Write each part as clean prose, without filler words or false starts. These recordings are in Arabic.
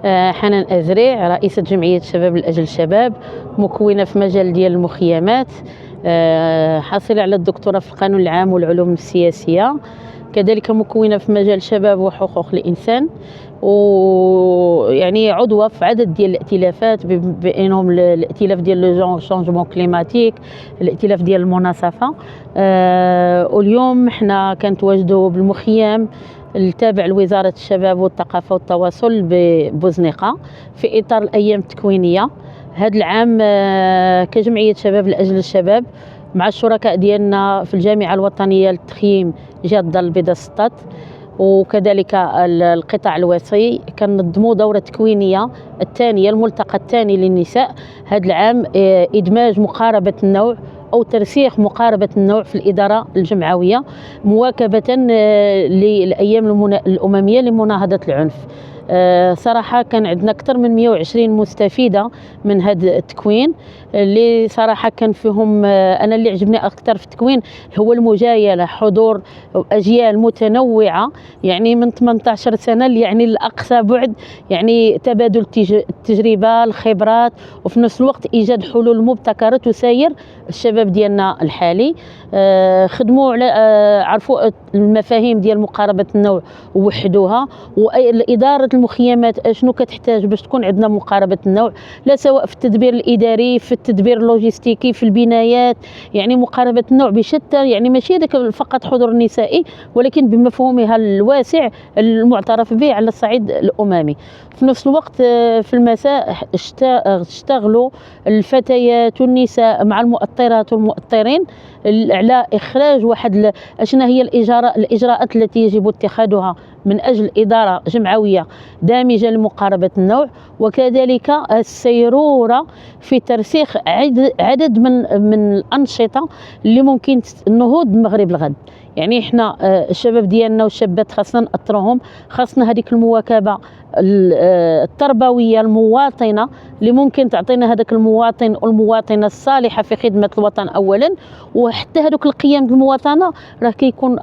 حنان أزريع، رئيسة جمعية شباب لأجل الشباب، مكونة في مجال ديال المخيمات، حاصلة على الدكتوراه في القانون العام والعلوم السياسية، كذلك مكونة في مجال الشباب وحقوق الإنسان، ويعني عضوة في عدد ديال الائتلافات بينهم الائتلاف ديال لو شونجمون كليماتيك، الائتلاف ديال المناصفة. واليوم حنا كنتواجدوا بالمخيم التابع لوزارة الشباب والثقافة والتواصل ببوزنيقة في إطار الأيام التكوينية. هذا العام كجمعية شباب لأجل الشباب مع الشركاء ديالنا في الجامعة الوطنية للتخييم جهة الدار البيضاء سطات، وكذلك القطاع الوصي كنظموا دورة تكوينية الثانية، الملتقى الثاني للنساء هذا العام، إدماج مقاربة النوع أو ترسيخ مقاربة النوع في الإدارة الجمعوية مواكبة للأيام الأممية لمناهضة العنف. صراحة كان عندنا أكثر من 120 مستفيدة من هذا التكوين، اللي صراحة كان فيهم أنا اللي عجبني أكثر في التكوين هو المجايلة، حضور أجيال متنوعة يعني من 18 سنة يعني لأقصى بعد، يعني تبادل التجربة الخبرات، وفي نفس الوقت إيجاد حلول مبتكرة تسير الشباب ديالنا الحالي. خدموا على عرفوا المفاهيم ديال مقاربة النوع ووحدوها، وإدارة المخيمات اشنو كتحتاج باش تكون عندنا مقاربة النوع، لا سواء في التدبير الإداري، في التدبير اللوجستيكي، في البنايات، يعني مقاربة النوع بشتى، يعني ماشي هذاك فقط حضور نسائي ولكن بمفهومها الواسع المعترف به على الصعيد الأممي. في نفس الوقت في المساء اشتغلوا الفتيات والنساء مع المؤطرات والمؤطرين على إخراج واحد أشنا هي الإجراءات التي يجب اتخاذها من أجل إدارة جمعوية دامجة لمقاربة النوع، وكذلك السيرورة في ترسيخ عدد من الأنشطة اللي ممكن النهوض بمغرب الغد. يعني احنا الشباب ديالنا والشابات خاصنا نأطروهم، خاصنا هذيك المواكبة التربوية المواطنة اللي ممكن تعطينا هذاك المواطن والمواطنة الصالحة في خدمة الوطن أولا، وحتى هذوك القيم المواطنة راه كيكون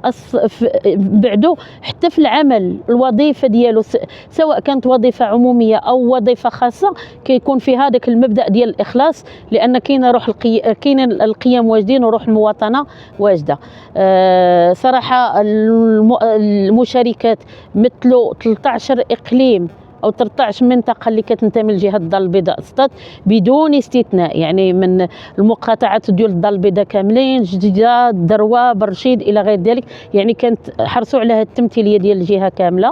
بعدو حتى في العمل الوظيفة ديالو، سواء كانت وظيفة عمومية أو وظيفة خاصة كيكون في هذاك المبدأ ديال الإخلاص، لأن كاين القيم واجدين وروح المواطنة واجدة. صراحة المشاركات مثل 13 إقليم أو 13 منطقة اللي كتنتمي لجهة الدار البيضاء سطات بدون استثناء، يعني من المقاطعات ديال الدار البيضاء كاملين، جديدة، دروة، برشيد إلى غير ذلك، يعني كانت حرصوا على التمثيلية ديال الجهة كاملة.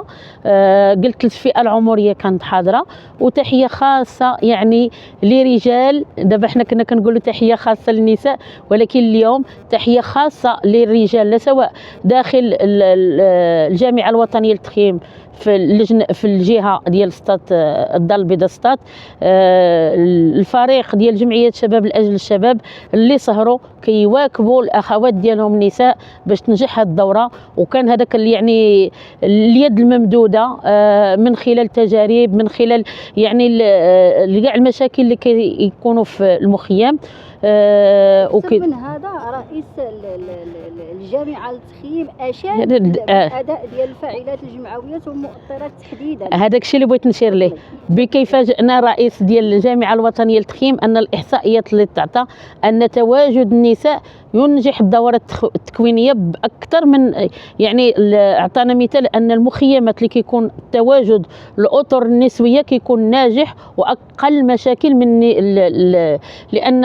قلت الفئة العمرية كانت حاضرة، وتحية خاصة يعني لرجال، دابا حنا كنا كنقولوا تحية خاصة للنساء، ولكن اليوم تحية خاصة للرجال، لا سواء داخل الجامعة الوطنية للتخييم في الجهه ديال سطات الدار البيضاء سطات، الفريق ديال جمعيه شباب لاجل الشباب اللي سهروا كيواكبوا الاخوات ديالهم النساء باش تنجح هذه الدوره. وكان هذاك اللي اليد الممدوده من خلال تجارب، من خلال يعني كاع المشاكل اللي كيكونوا في المخيم. من هذا رئيس الجامعه للتخييم اشاد بالاداء ديال الفاعلات الجمعويات والمؤطرات تحديدا. هذاك الشيء اللي بغيت نشير ليه، بكيف فاجئنا الرئيس ديال الجامعه الوطنيه للتخييم ان الاحصائيات اللي تعطى ان تواجد النساء ينجح الدورة التكوينية بأكثر من، يعني أعطانا مثال أن المخيمات اللي كيكون تواجد الأطر النسوية كيكون ناجح وأقل مشاكل من لأن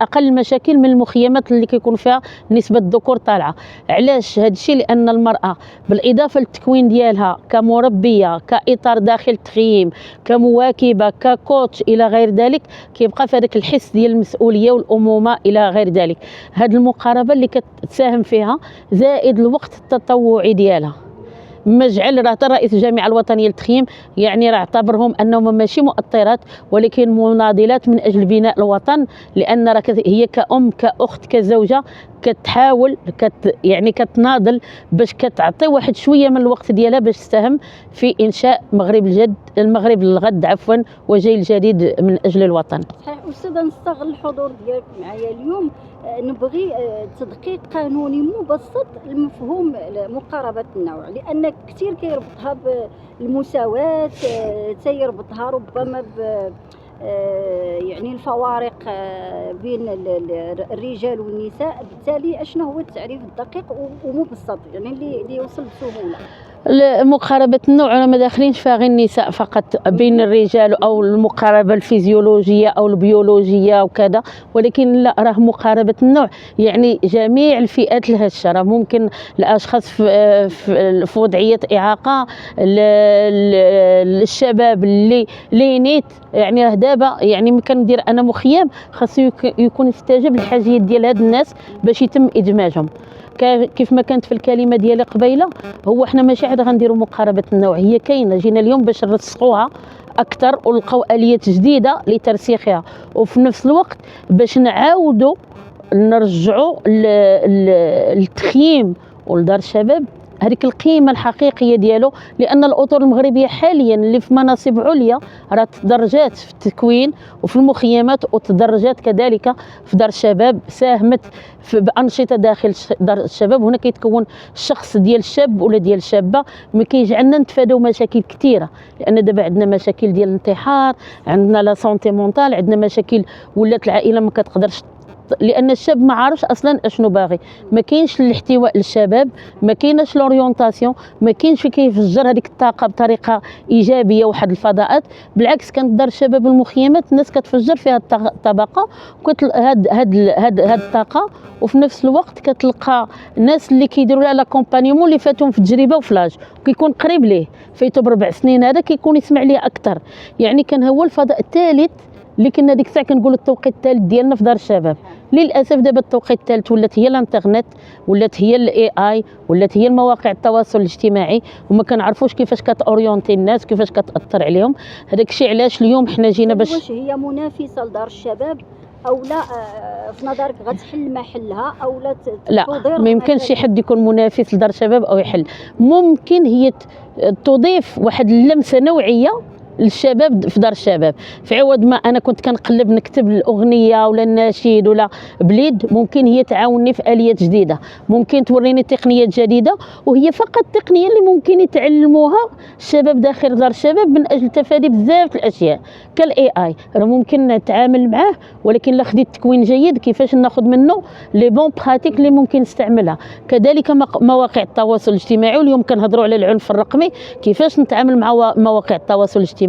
أقل مشاكل من المخيمات اللي كيكون فيها نسبة الذكور طالعة. علاش هذا الشيء؟ لأن المرأة بالإضافة للتكوين ديالها كمربية، كإطار داخل التخييم، كمواكبة، ككوتش إلى غير ذلك، كيبقى في هذاك الحس ديال المسؤولية والأمومة إلى غير ذلك. هذه المقاربة اللي كتساهم فيها زائد الوقت التطوعي ديالها، مجعل راه رئيس الجامعه الوطنيه للتخييم يعني راه اعتبرهم انهم ماشي مؤطرات ولكن مناضلات من اجل بناء الوطن، لان راه هي كأم كأخت كزوجه كتحاول يعني كتناضل باش كتعطي واحد شويه من الوقت ديالها باش تساهم في انشاء المغرب الغد وجيل جديد من اجل الوطن. صحيح. استاذه، نستغل الحضور ديالك معايا اليوم نبغي تدقيق قانوني مبسط لمفهوم مقاربة النوع، لأن كثير كيربطها بالمساواة، تيربطها ربما ب يعني الفوارق بين الرجال والنساء. بالتالي اشنو هو التعريف الدقيق ومبسط يعني اللي يوصل بسهولة؟ مقاربة النوع أنا ما داخلينش فيها غير النساء فقط بين الرجال أو المقاربة الفيزيولوجية أو البيولوجية وكذا، ولكن لا، راه مقاربة النوع يعني جميع الفئات الهشة. راه ممكن الأشخاص في وضعية إعاقة، الشباب اللي نيت يعني راه دابا يعني كندير أنا مخيم خاصو يكون يستجاب للحاجيات ديال هاد الناس باش يتم إدماجهم. كيف ما كانت في الكلمه ديالي قبيله، هو احنا ماشي عاد غنديروا مقاربه النوع، هي كاينه، جينا اليوم باش نرسخوها اكثر ونلقاو اليات جديده لترسيخها، وفي نفس الوقت باش نعاودوا نرجعوا للتخييم ولدار الشباب هذيك القيمه الحقيقيه ديالو. لان الاطر المغربيه حاليا اللي في مناصب عليا راه تدرجات في التكوين وفي المخيمات، وتدرجات كذلك في دار الشباب، ساهمت بانشطه داخل دار الشباب. هنا كيتكون الشخص ديال الشاب ولا ديال الشابه، ما كيجعلنا نتفاداو مشاكل كثيره، لان دابا عندنا مشاكل ديال الانتحار، عندنا لا سونتي مونطال، عندنا مشاكل ولات العائله ما كتقدرش، لان الشاب ما عارفش اصلا اشنو باغي، ما كاينش الاحتواء للشباب، ما كاينش لوريونطاسيون، ما كاينش كيفجر هذيك الطاقه بطريقه ايجابيه واحد الفضاءات. بالعكس كانت دار الشباب المخيمات الناس كتفجر فيها الطاقه هاد الطاقه، وفي نفس الوقت كتلقى ناس اللي كيديروا لها لاكومبانيمون اللي فاتهم في التجربه وفي لاج وكيكون قريب ليه، فايتو ب4 سنين هذا كيكون يسمع ليه اكثر. يعني كان هو الفضاء الثالث اللي كنا ديك الساعه كنقولوا التوقيت الثالث ديالنا في دار الشباب. للاسف دابا التوقيت الثالث ولات هي الانترنت، ولات هي الاي اي، ولات هي المواقع التواصل الاجتماعي، وما كنعرفوش كيفاش كتاورينتي الناس، كيفاش كتاثر عليهم. هذاك الشيء علاش اليوم حنا جينا باش. واش هي منافسه لدار الشباب او لا؟ في نظرك غتحل محلها او لا؟ لا، ما يمكنش شي حد يكون منافس لدار الشباب او يحل. ممكن هي تضيف واحد اللمسه نوعيه للشباب في دار الشباب، في عوض ما انا كنت كنقلب نكتب الاغنيه ولا النشيد ولا بليد، ممكن هي تعاوني في اليات جديده، ممكن توريني تقنيات جديده، وهي فقط تقنيه اللي ممكن يتعلموها الشباب داخل دار الشباب من اجل تفادي بزاف الاشياء كالاي اي. راه ممكن نتعامل معاه، ولكن لا خديت تكوين جيد كيفاش ناخذ منه لي بون براتيك اللي ممكن نستعملها. كذلك مواقع التواصل الاجتماعي، واليوم كنهضروا على العنف الرقمي، كيفاش نتعامل مع مواقع التواصل الاجتماعي،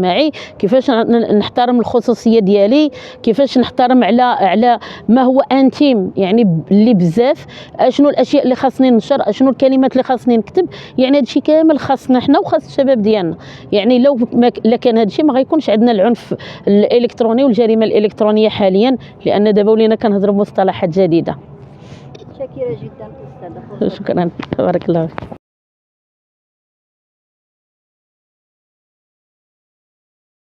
كيفاش نحترم الخصوصيه ديالي، كيفاش نحترم على ما هو انتيم، يعني اللي بزاف اشنو الاشياء اللي خاصني ننشر، اشنو الكلمات اللي خاصني نكتب. يعني هادشي كامل خاصنا حنا وخاص الشباب ديالنا. يعني لو كان هادشي ما غيكونش عندنا العنف الالكتروني والجريمه الالكترونيه حاليا، لان دابا ولينا كنهضروا بمصطلحات جديده. شاكره جدا استاذه. شكرا، بارك الله فيك.